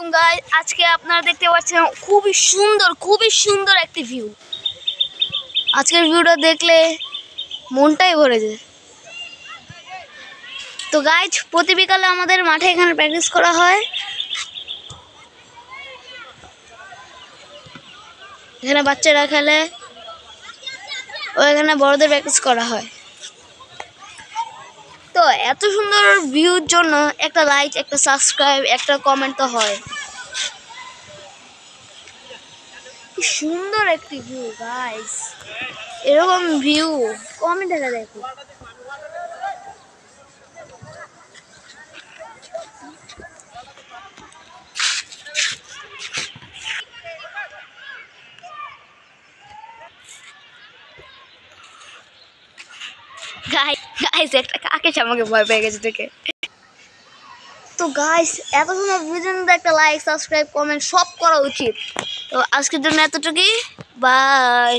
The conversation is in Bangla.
আলাইকুম গাইস, আজকে আপনারা দেখতে পাচ্ছেন খুবই সুন্দর একটি ভিউ। আজকের ভিউটা দেখলে মনটাই ভরে যায়। তো গাইস, প্রতি বিকালে আমাদের মাঠে এখানে প্র্যাকটিস করা হয়। এখানে বাচ্চারা খেলে ও এখানে বড়দের প্র্যাকটিস করা হয়। তো এত সুন্দর ভিউর জন্য একটা লাইক, একটা সাবস্ক্রাইব, একটা কমেন্ট তো হয়। কি সুন্দর একটি ভিউ গাইস, এরকম ভিউ কমই দেখা যায়। গাইস একটা কাকে আমাকে ভয় পেয়ে গেছে দেখে। তো গাইস, এত সুন্দর ভিডিও একটা লাইক, সাবস্ক্রাইব, কমেন্ট সব করা উচিত। তো আজকের জন্য এতটুকুই, বাই।